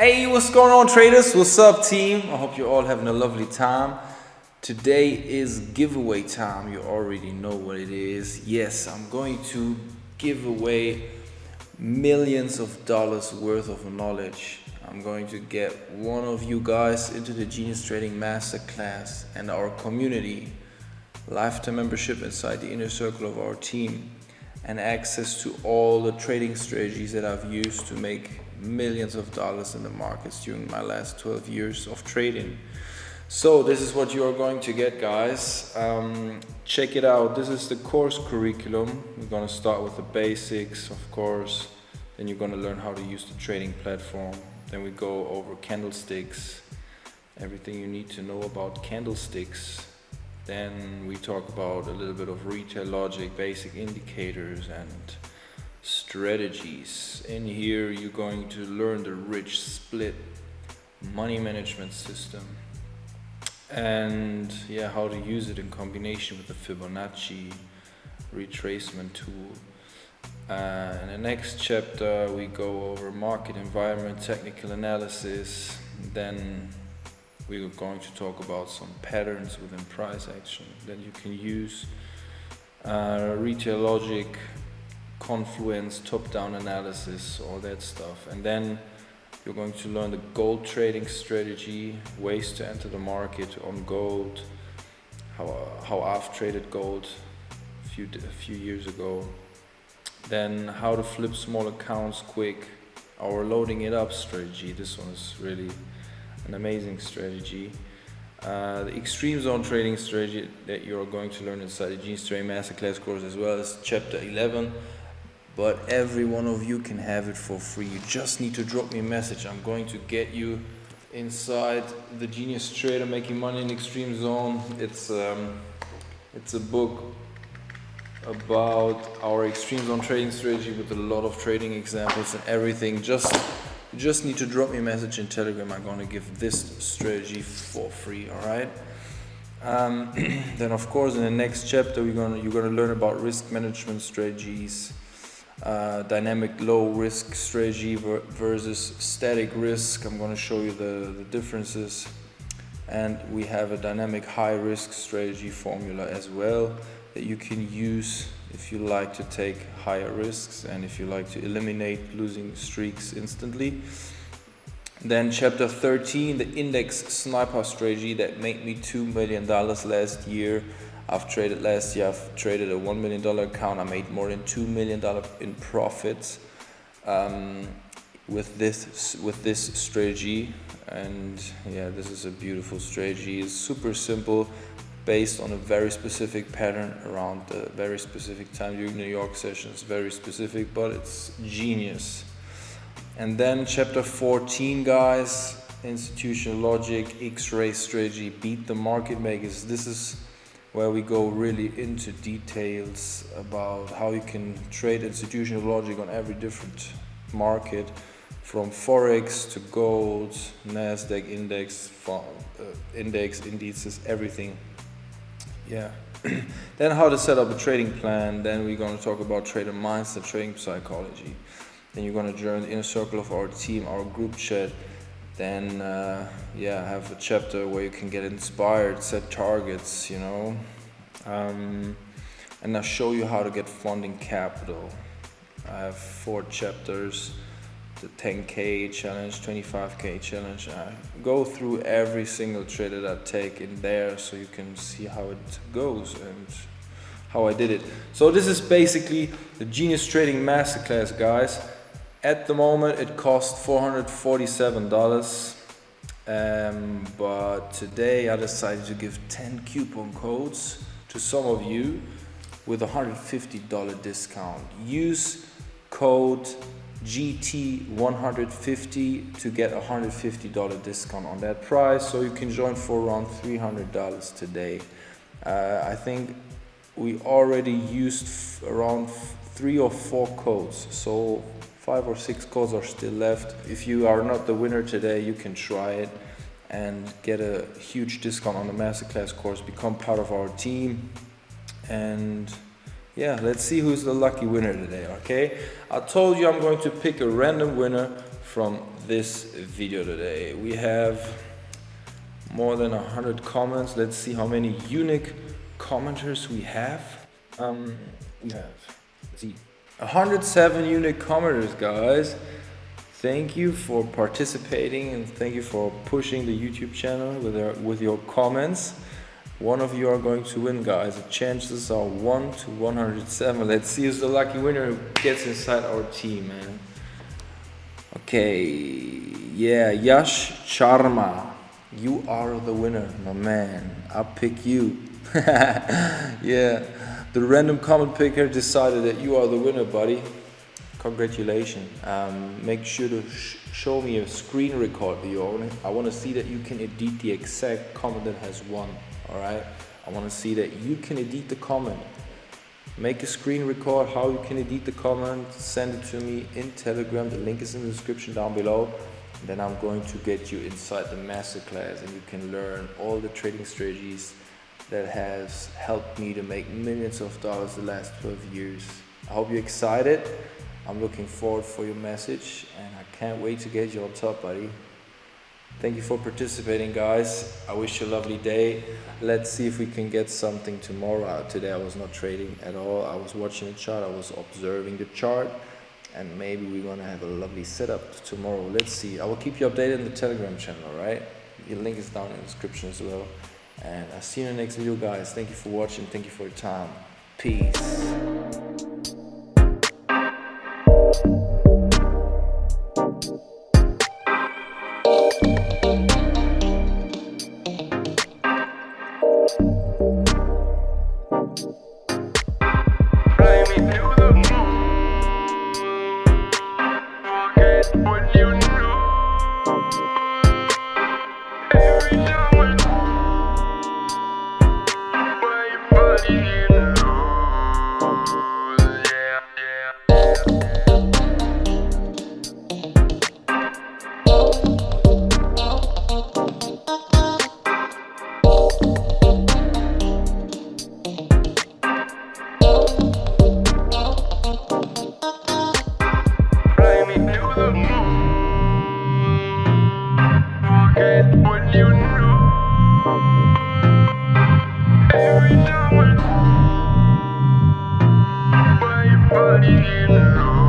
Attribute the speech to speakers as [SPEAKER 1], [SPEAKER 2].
[SPEAKER 1] Hey, what's going on, traders? What's up, team? I hope you're all having a lovely time. Today is giveaway time. You already know what it is. Yes, I'm going to give away millions of dollars worth of knowledge. I'm going to get one of you guys into the Genius Trading Masterclass and our community, lifetime membership inside the inner circle of our team, and access to all the trading strategies that I've used to make millions of dollars in the markets during my last 12 years of trading. So this is what you are going to get, guys. Check it out. This is the course curriculum. We're going to start with the basics, of course. Then you're going to learn how to use the trading platform. Then we go over candlesticks, everything you need to know about candlesticks. Then we talk about a little bit of retail logic, basic indicators and strategies. In here you're going to learn the rich split money management system and how to use it in combination with the Fibonacci retracement tool. In the next chapter we go over market environment, technical analysis. Then we're going to talk about some patterns within price action that you can use, retail logic, confluence, top-down analysis, all that stuff. And then you're going to learn the gold trading strategy, ways to enter the market on gold, how I've traded gold a few years ago. Then how to flip small accounts quick, our loading it up strategy. This one is really an amazing strategy. The extreme zone trading strategy that you're going to learn inside the Genius Trading Masterclass course, as well as chapter 11. But every one of you can have it for free. You just need to drop me a message. I'm going to get you inside the Genius Trader Making Money in Extreme Zone. It's a book about our extreme zone trading strategy with a lot of trading examples and everything. You just need to drop me a message in Telegram. I'm going to give this strategy for free, all right? Then of course in the next chapter you're going to learn about risk management strategies, dynamic low risk strategy versus static risk. I'm going to show you the differences. And we have a dynamic high risk strategy formula as well that you can use if you like to take higher risks and if you like to eliminate losing streaks instantly. Then chapter 13, the index sniper strategy that made me $2 million last year. I've traded a $1 million account. I made more than $2 million in profits with this strategy. And this is a beautiful strategy. It's super simple, based on a very specific pattern around a very specific time during New York sessions. Very specific, but it's genius. And then chapter 14, guys, institutional logic, X-ray strategy, beat the market makers. This is where we go really into details about how you can trade institutional logic on every different market, from Forex to gold, Nasdaq index, indices, everything. Then how to set up a trading plan. Then we're going to talk about trader mindset, trading psychology. Then you're going to join the inner circle of our team, our group chat. Then have a chapter where you can get inspired, set targets, and I'll show you how to get funding capital. I have 4 chapters. The 10K challenge, 25K challenge. I go through every single trade that I take in there so you can see how it goes and how I did it. So this is basically the Genius Trading Masterclass, guys. At the moment it costs $447, but today I decided to give 10 coupon codes to some of you with a $150 discount. Use code GT150 to get a $150 discount on that price, so you can join for around $300 today. I think we already used around 3 or 4 codes, so 5 or 6 codes are still left. If you are not the winner today, you can try it and get a huge discount on the Masterclass course, become part of our team, and let's see who's the lucky winner today, okay? I told you I'm going to pick a random winner from this video today. We have more than 100 comments. Let's see how many unique commenters we have. We have, let's see, 107 unique commenters, guys. Thank you for participating and thank you for pushing the YouTube channel with your comments. One of you are going to win, guys. The chances are 1 to 107. Let's see who's the lucky winner who gets inside our team, man. Okay, yeah, Yash Sharma, you are the winner, my man. I'll pick you. Yeah, the random comment picker decided that you are the winner, buddy. Congratulations. Make sure to show me a screen record video. I want to see that you can edit the exact comment that has won. Alright, I want to see that you can edit the comment. Make a screen record how you can edit the comment, send it to me in Telegram, the link is in the description down below. And then I'm going to get you inside the masterclass and you can learn all the trading strategies that has helped me to make millions of dollars the last 12 years. I hope you're excited. I'm looking forward for your message and I can't wait to get you on top, buddy. Thank you for participating, guys. I wish you a lovely day. Let's see if we can get something tomorrow. Today I was not trading at all. I was watching the chart. I was observing the chart. And maybe we're going to have a lovely setup tomorrow. Let's see. I will keep you updated in the Telegram channel, alright? The link is down in the description as well. And I'll see you in the next video, guys. Thank you for watching. Thank you for your time. Peace. Every time I, my body, you know.